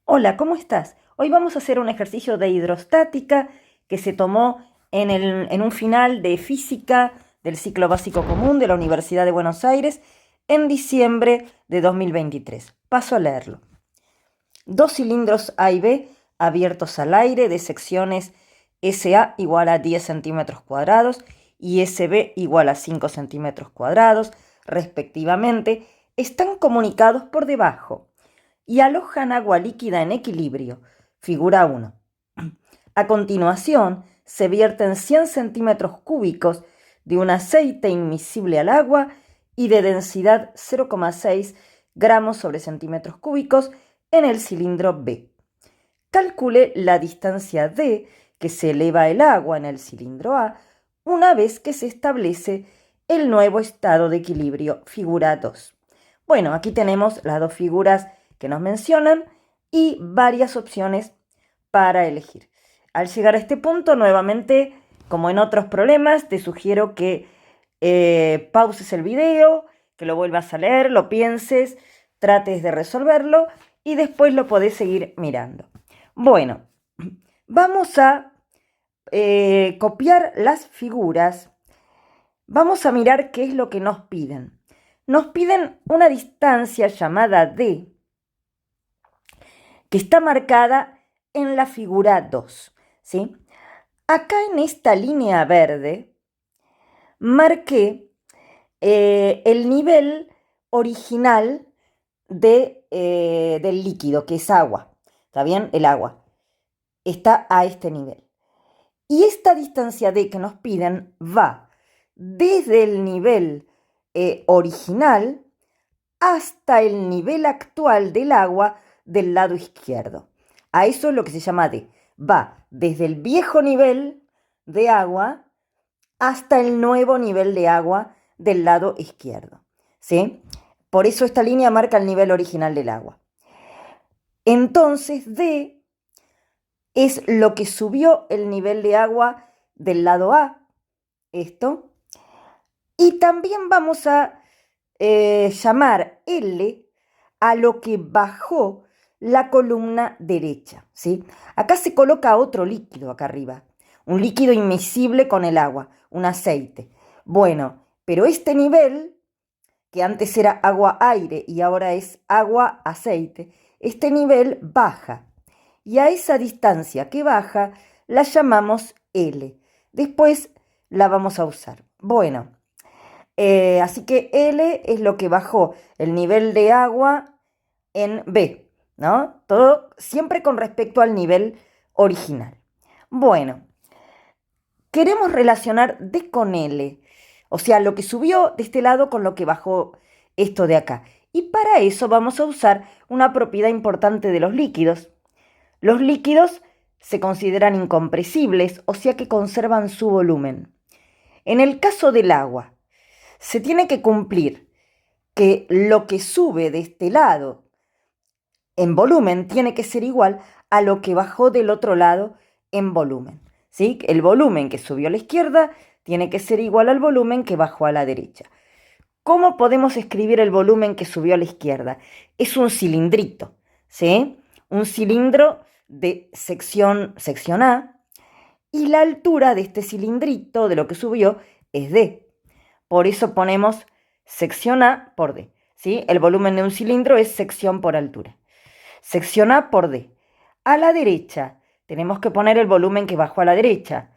Hola, ¿cómo estás? Hoy vamos a hacer un ejercicio de hidrostática que se tomó en un final de física del ciclo básico común de la Universidad de Buenos Aires en diciembre de 2023. Paso a leerlo. Dos cilindros A y B abiertos al aire de secciones SA igual a 10 centímetros cuadrados y SB igual a 5 centímetros cuadrados, respectivamente, están comunicados por debajo y alojan agua líquida en equilibrio, figura 1. A continuación, se vierten 100 centímetros cúbicos de un aceite inmiscible al agua y de densidad 0,6 gramos sobre centímetros cúbicos en el cilindro B. Calcule la distancia D que se eleva el agua en el cilindro A una vez que se establece el nuevo estado de equilibrio, figura 2. Bueno, aquí tenemos las dos figuras que nos mencionan y varias opciones para elegir. Al llegar a este punto, nuevamente, como en otros problemas, te sugiero que pauses el video, que lo vuelvas a leer, lo pienses, trates de resolverlo y después lo podés seguir mirando. Bueno, vamos a copiar las figuras. Vamos a mirar qué es lo que nos piden. Nos piden una distancia llamada D, que está marcada en la figura 2, ¿sí? Acá en esta línea verde marqué el nivel original del líquido, que es agua. ¿Está bien? El agua está a este nivel. Y esta distancia D que nos piden va desde el nivel original hasta el nivel actual del agua del lado izquierdo. A eso es lo que se llama D. Va desde el viejo nivel de agua hasta el nuevo nivel de agua del lado izquierdo, ¿sí? Por eso esta línea marca el nivel original del agua. Entonces D es lo que subió el nivel de agua del lado A, esto. Y también vamos a llamar L a lo que bajó la columna derecha, ¿sí? Acá se coloca otro líquido acá arriba, un líquido inmiscible con el agua, un aceite. Bueno, pero este nivel, que antes era agua-aire y ahora es agua-aceite, este nivel baja. Y a esa distancia que baja la llamamos L. Después la vamos a usar. Bueno, así que L es lo que bajó el nivel de agua en B, ¿no? Todo siempre con respecto al nivel original. Bueno, queremos relacionar D con L, o sea, lo que subió de este lado con lo que bajó esto de acá. Y para eso vamos a usar una propiedad importante de los líquidos. Los líquidos se consideran incompresibles, o sea que conservan su volumen. En el caso del agua, se tiene que cumplir que lo que sube de este lado en volumen tiene que ser igual a lo que bajó del otro lado en volumen, ¿sí? El volumen que subió a la izquierda tiene que ser igual al volumen que bajó a la derecha. ¿Cómo podemos escribir el volumen que subió a la izquierda? Es un cilindrito, ¿sí? Un cilindro de sección A, y la altura de este cilindrito, de lo que subió, es D. Por eso ponemos sección A por D, ¿sí? El volumen de un cilindro es sección por altura. Sección A por D. A la derecha tenemos que poner el volumen que bajó a la derecha.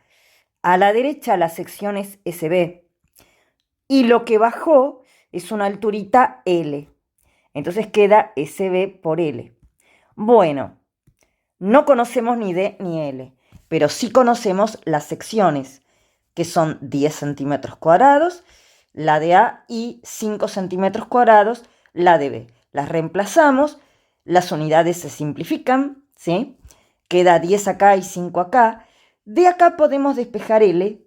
A la derecha la sección es SB. Y lo que bajó es una alturita L. Entonces queda SB por L. Bueno, no conocemos ni D ni L, pero sí conocemos las secciones, que son 10 centímetros cuadrados, la de A, y 5 centímetros cuadrados, la de B. Las reemplazamos, las unidades se simplifican, ¿sí? Queda 10 acá y 5 acá. De acá podemos despejar L.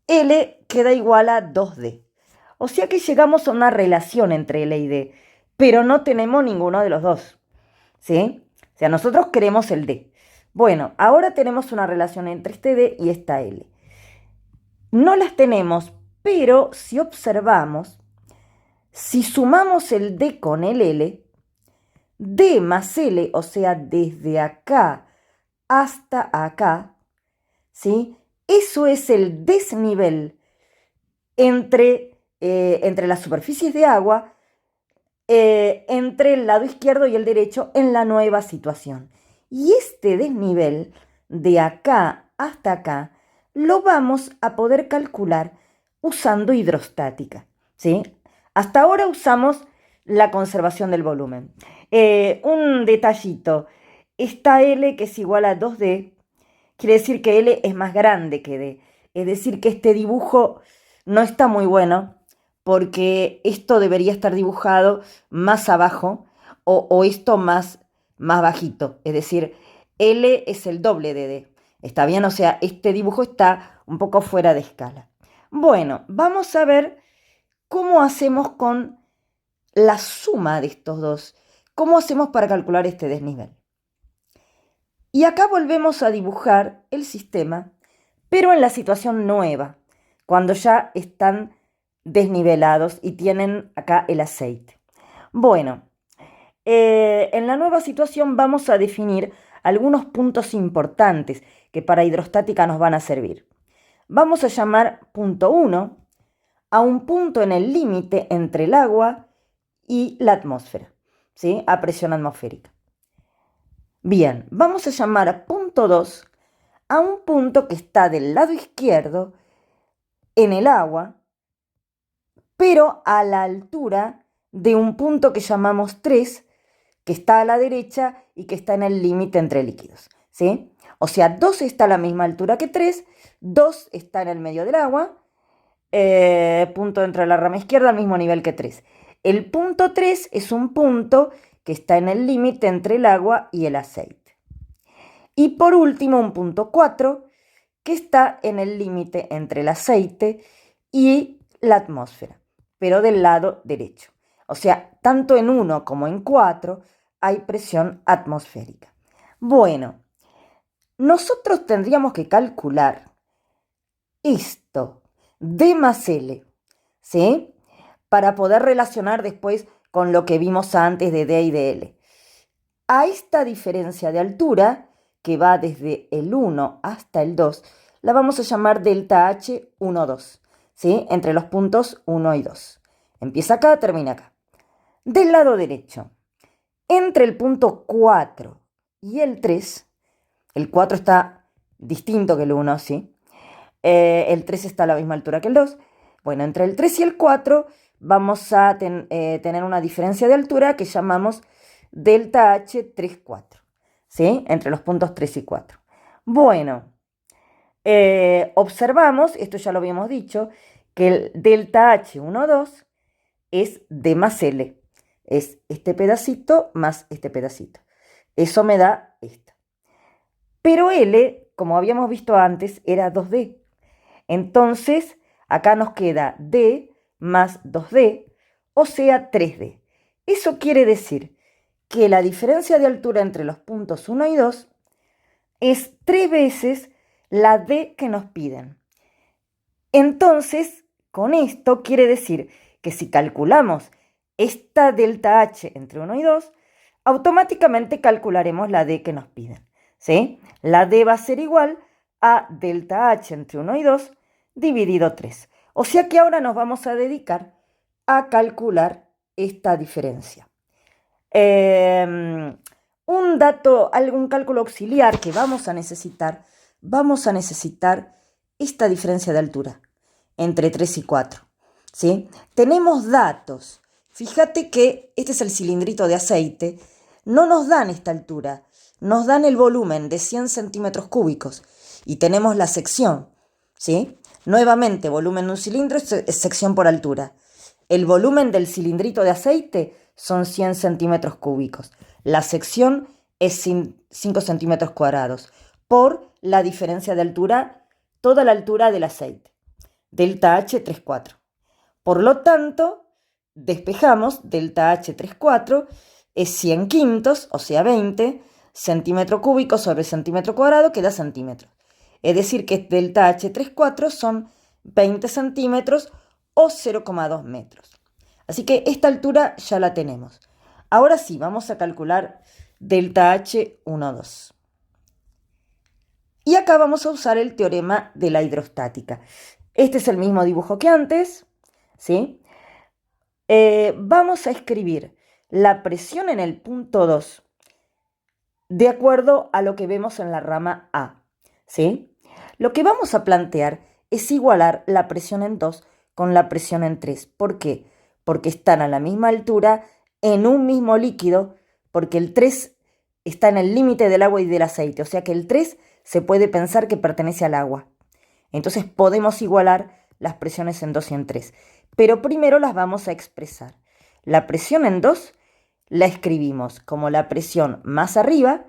L queda igual a 2D. O sea que llegamos a una relación entre L y D, pero no tenemos ninguno de los dos, ¿sí? O sea, nosotros queremos el D. Bueno, ahora tenemos una relación entre este D y esta L. No las tenemos, pero si observamos, si sumamos el D con el L, D más L, o sea, desde acá hasta acá, ¿sí? Eso es el desnivel entre las superficies de agua, entre el lado izquierdo y el derecho en la nueva situación. Y este desnivel de acá hasta acá lo vamos a poder calcular usando hidrostática, ¿sí? Hasta ahora usamos la conservación del volumen. Un detallito, esta L que es igual a 2D, quiere decir que L es más grande que D. Es decir, que este dibujo no está muy bueno porque esto debería estar dibujado más abajo o esto más bajito. Es decir, L es el doble de D. ¿Está bien? O sea, este dibujo está un poco fuera de escala. Bueno, vamos a ver cómo hacemos con la suma de estos dos. ¿Cómo hacemos para calcular este desnivel? Y acá volvemos a dibujar el sistema, pero en la situación nueva, cuando ya están desnivelados y tienen acá el aceite. Bueno, en la nueva situación vamos a definir algunos puntos importantes que para hidrostática nos van a servir. Vamos a llamar punto 1 a un punto en el límite entre el agua y la atmósfera, ¿sí? A presión atmosférica. Bien, vamos a llamar a punto 2 a un punto que está del lado izquierdo en el agua, pero a la altura de un punto que llamamos 3, que está a la derecha y que está en el límite entre líquidos, ¿sí? O sea, 2 está a la misma altura que 3, 2 está en el medio del agua, punto entre la rama izquierda al mismo nivel que 3. El punto 3 es un punto que está en el límite entre el agua y el aceite. Y por último, un punto 4 que está en el límite entre el aceite y la atmósfera, pero del lado derecho. O sea, tanto en 1 como en 4 hay presión atmosférica. Bueno, nosotros tendríamos que calcular esto, D más L, ¿sí? Para poder relacionar después con lo que vimos antes de D y de L. A esta diferencia de altura, que va desde el 1 hasta el 2, la vamos a llamar delta H 1, 2, ¿sí? Entre los puntos 1 y 2. Empieza acá, termina acá. Del lado derecho, entre el punto 4 y el 3, el 4 está distinto que el 1, ¿sí? El 3 está a la misma altura que el 2. Bueno, entre el 3 y el 4 vamos a tener una diferencia de altura que llamamos delta H 3, 4, ¿sí? Entre los puntos 3 y 4. Bueno, observamos, esto ya lo habíamos dicho, que el delta H 1, 2 es D más L. Es este pedacito más este pedacito. Eso me da esto. Pero L, como habíamos visto antes, era 2D. Entonces, acá nos queda D más 2D, o sea, 3D. Eso quiere decir que la diferencia de altura entre los puntos 1 y 2 es 3 veces la D que nos piden. Entonces, con esto quiere decir que si calculamos esta delta H entre 1 y 2, automáticamente calcularemos la D que nos piden, ¿sí? La D va a ser igual a delta H entre 1 y 2 dividido 3. O sea que ahora nos vamos a dedicar a calcular esta diferencia. Un dato, algún cálculo auxiliar que vamos a necesitar esta diferencia de altura entre 3 y 4, ¿sí? Tenemos datos. Fíjate que este es el cilindrito de aceite. No nos dan esta altura, nos dan el volumen de 100 centímetros cúbicos y tenemos la sección, ¿sí? Nuevamente, volumen de un cilindro es sección por altura. El volumen del cilindrito de aceite son 100 centímetros cúbicos. La sección es 5 centímetros cuadrados por la diferencia de altura, toda la altura del aceite. Delta H 3, 4. Por lo tanto, despejamos delta H 3, 4 es 100 quintos, o sea 20, centímetro cúbico sobre centímetro cuadrado que da centímetros. Es decir, que delta H 3, 4 son 20 centímetros o 0,2 metros. Así que esta altura ya la tenemos. Ahora sí, vamos a calcular delta H 1, 2. Y acá vamos a usar el teorema de la hidrostática. Este es el mismo dibujo que antes, ¿sí? Vamos a escribir la presión en el punto 2 de acuerdo a lo que vemos en la rama A, ¿sí? Lo que vamos a plantear es igualar la presión en 2 con la presión en 3. ¿Por qué? Porque están a la misma altura en un mismo líquido, porque el 3 está en el límite del agua y del aceite, o sea que el 3 se puede pensar que pertenece al agua. Entonces podemos igualar las presiones en 2 y en 3. Pero primero las vamos a expresar. La presión en 2 la escribimos como la presión más arriba,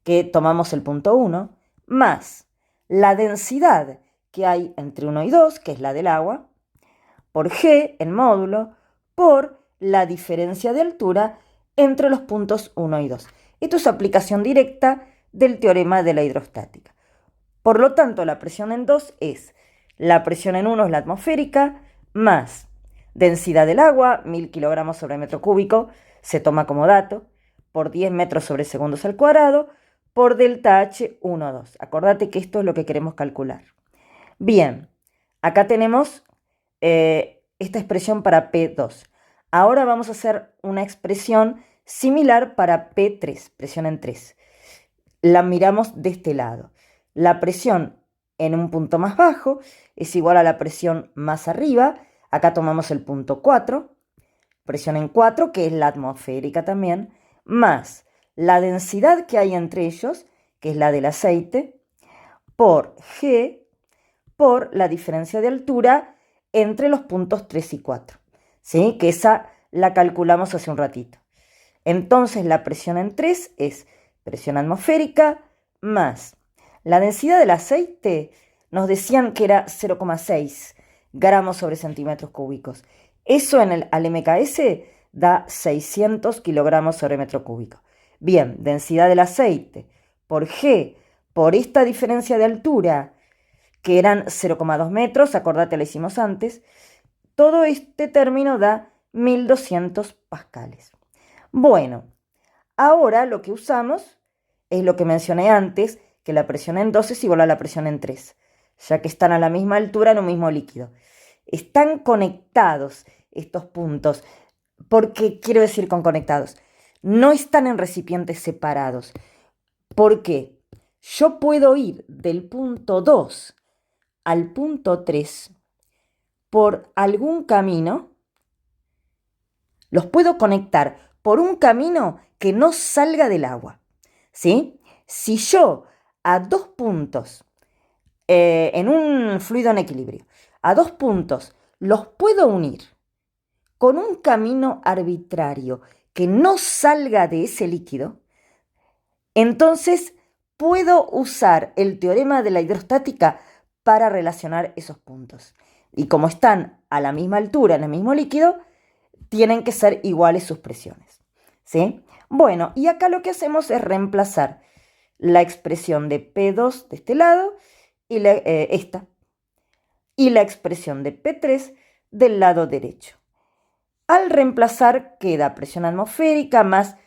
que tomamos el punto 1, más la densidad que hay entre 1 y 2, que es la del agua, por G en módulo, por la diferencia de altura entre los puntos 1 y 2. Esto es aplicación directa del teorema de la hidrostática. Por lo tanto, la presión en 2 es la presión en 1 es la atmosférica, más densidad del agua, 1000 kilogramos sobre metro cúbico, se toma como dato, por 10 metros sobre segundos al cuadrado, por delta H 1, 2. Acordate que esto es lo que queremos calcular. Bien, acá tenemos esta expresión para P2. Ahora vamos a hacer una expresión similar para P3, presión en 3. La miramos de este lado. La presión en un punto más bajo es igual a la presión más arriba. Acá tomamos el punto 4, presión en 4, que es la atmosférica también, más la densidad que hay entre ellos, que es la del aceite, por G, por la diferencia de altura entre los puntos 3 y 4, ¿sí? Que esa la calculamos hace un ratito. Entonces la presión en 3 es presión atmosférica más la densidad del aceite, nos decían que era 0,6 gramos sobre centímetros cúbicos. Eso al MKS da 600 kilogramos sobre metro cúbico. Bien, densidad del aceite por G, por esta diferencia de altura, que eran 0,2 metros, acordate, lo hicimos antes, todo este término da 1200 pascales. Bueno, ahora lo que usamos es lo que mencioné antes, que la presión en 2 es igual a la presión en 3, ya que están a la misma altura en un mismo líquido. Están conectados estos puntos. ¿Por qué quiero decir con conectados? No están en recipientes separados. ¿Por qué? Yo puedo ir del punto 2 al punto 3 por algún camino. Los puedo conectar por un camino que no salga del agua, ¿sí? Si yo a dos puntos, en un fluido en equilibrio, a dos puntos los puedo unir con un camino arbitrario que no salga de ese líquido, entonces puedo usar el teorema de la hidrostática para relacionar esos puntos. Y como están a la misma altura en el mismo líquido, tienen que ser iguales sus presiones, ¿sí? Bueno, y acá lo que hacemos es reemplazar la expresión de P2 de este lado y esta, y la expresión de P3 del lado derecho. Al reemplazar queda presión atmosférica más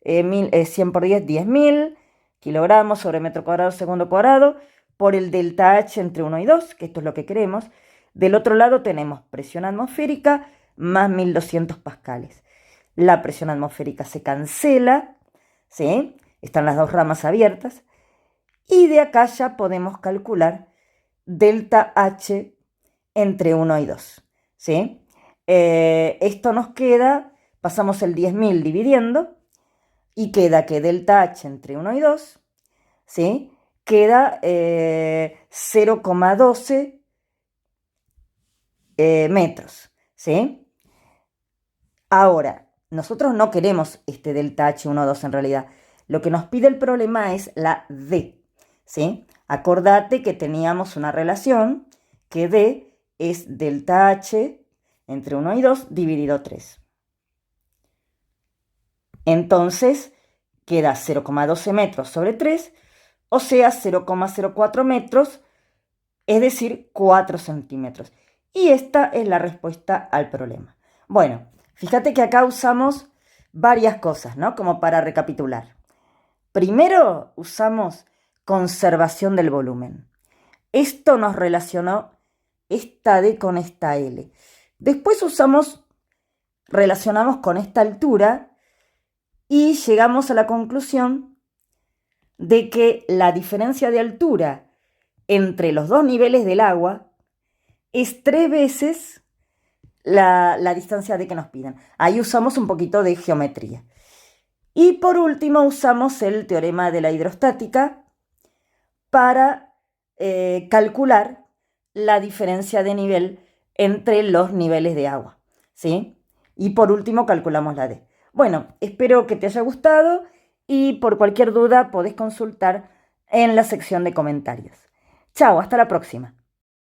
100 por 10, 10.000 kilogramos sobre metro cuadrado segundo cuadrado por el delta H entre 1 y 2, que esto es lo que queremos. Del otro lado tenemos presión atmosférica más 1200 pascales. La presión atmosférica se cancela, ¿sí? Están las dos ramas abiertas. Y de acá ya podemos calcular delta H entre 1 y 2, ¿sí? Esto nos queda, pasamos el 10.000 dividiendo, y queda que delta H entre 1 y 2, ¿sí? Queda 0,12 metros, ¿sí? Ahora, nosotros no queremos este delta H12 en realidad. Lo que nos pide el problema es la D, ¿sí? Acordate que teníamos una relación que D es delta H entre 1 y 2 dividido 3. Entonces, queda 0,12 metros sobre 3, o sea, 0,04 metros, es decir, 4 centímetros. Y esta es la respuesta al problema. Bueno, fíjate que acá usamos varias cosas, ¿no? Como para recapitular. Primero usamos conservación del volumen. Esto nos relacionó esta D con esta L. Después relacionamos con esta altura y llegamos a la conclusión de que la diferencia de altura entre los dos niveles del agua es 3 veces la distancia de que nos piden. Ahí usamos un poquito de geometría. Y por último usamos el teorema de la hidrostática para calcular la diferencia de nivel entre los niveles de agua, ¿sí? Y por último calculamos la D. Bueno, espero que te haya gustado y por cualquier duda podés consultar en la sección de comentarios. Chao, hasta la próxima.